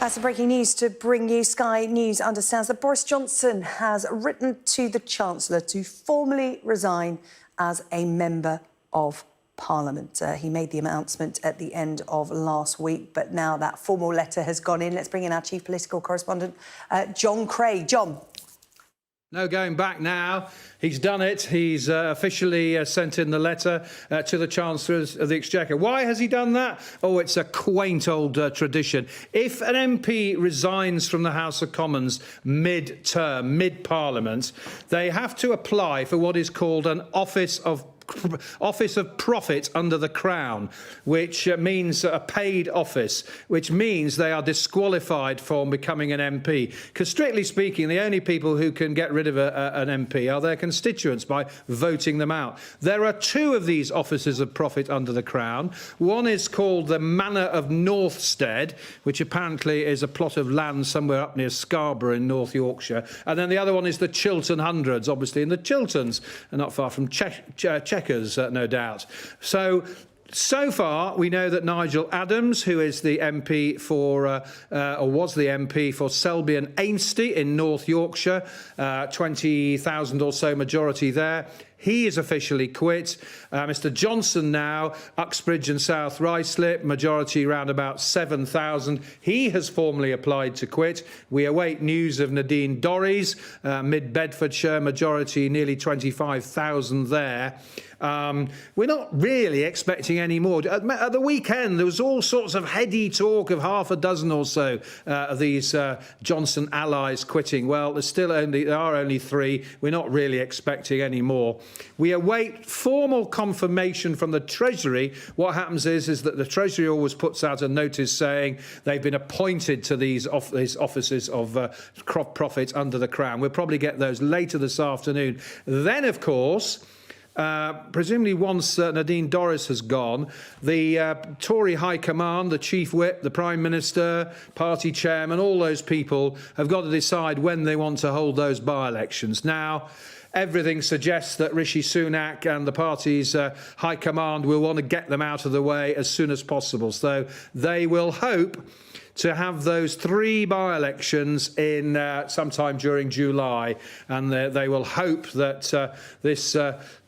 That's the breaking news to bring you. Sky News understands that Boris Johnson has written to the Chancellor to formally resign as a Member of Parliament. He made the announcement at the end of last week, but now that formal letter has gone in. Let's bring in our chief political correspondent, John Craig. John. No going back now. He's done it. He's officially sent in the letter to the Chancellor of the Exchequer. Why has he done that? Oh, it's a quaint old tradition. If an MP resigns from the House of Commons mid-term, mid-Parliament, they have to apply for what is called an Office of Profit under the Crown, which means a paid office, which means they are disqualified from becoming an MP. Because strictly speaking, the only people who can get rid of an MP are their constituents by voting them out. There are two of these offices of profit under the Crown. One is called the Manor of Northstead, which apparently is a plot of land somewhere up near Scarborough in North Yorkshire. And then the other one is the Chiltern Hundreds, obviously in the Chilterns, and not far from Chequers, no doubt. So far, we know that Nigel Adams, who is the MP for, or was the MP for Selby and Ainsty in North Yorkshire, 20,000 or so majority there, he is officially quit. Mr Johnson now, Uxbridge and South Ruislip, majority round about 7,000. He has formally applied to quit. We await news of Nadine Dorries, mid-Bedfordshire, majority nearly 25,000 there. We're not really expecting any more. At the weekend, there was all sorts of heady talk of half a dozen or so of these Johnson allies quitting. Well, there are only three. We're not really expecting any more. We await formal confirmation from the Treasury. What happens is that the Treasury always puts out a notice saying they've been appointed to these offices of profit under the Crown. We'll probably get those later this afternoon. Then, of course, presumably once Nadine Dorries has gone, the Tory High Command, the Chief Whip, the Prime Minister, Party Chairman, all those people have got to decide when they want to hold those by-elections. Now, everything suggests that Rishi Sunak and the party's High Command will want to get them out of the way as soon as possible. So they will hope to have those three by-elections in sometime during July, and they will hope that this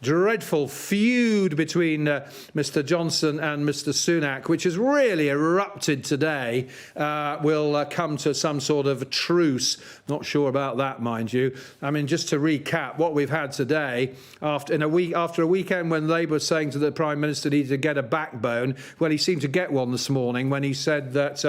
dreadful feud between Mr Johnson and Mr Sunak, which has really erupted today, will come to some sort of truce. Not sure about that, mind you. I mean, just to recap what we've had today, after a weekend when Labour was saying to the Prime Minister he needed to get a backbone, well, he seemed to get one this morning when he said that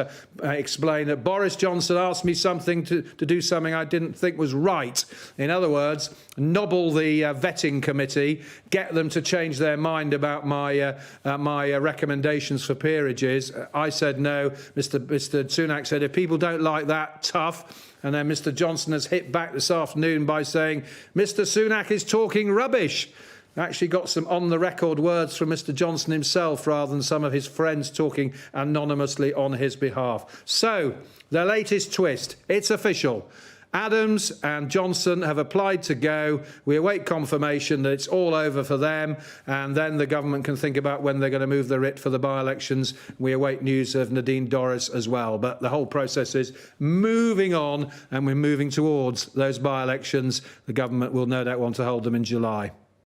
explain that Boris Johnson asked me something to do something I didn't think was right. In other words, nobble the vetting committee, get them to change their mind about my recommendations for peerages. I said no. Mr Sunak said, if people don't like that, tough. And then Mr Johnson has hit back this afternoon by saying, Mr Sunak is talking rubbish. Actually got some on-the-record words from Mr Johnson himself rather than some of his friends talking anonymously on his behalf. So, the latest twist. It's official. Adams and Johnson have applied to go. We await confirmation that it's all over for them, and then the government can think about when they're going to move the writ for the by-elections. We await news of Nadine Dorries as well. But the whole process is moving on, and we're moving towards those by-elections. The government will no doubt want to hold them in July.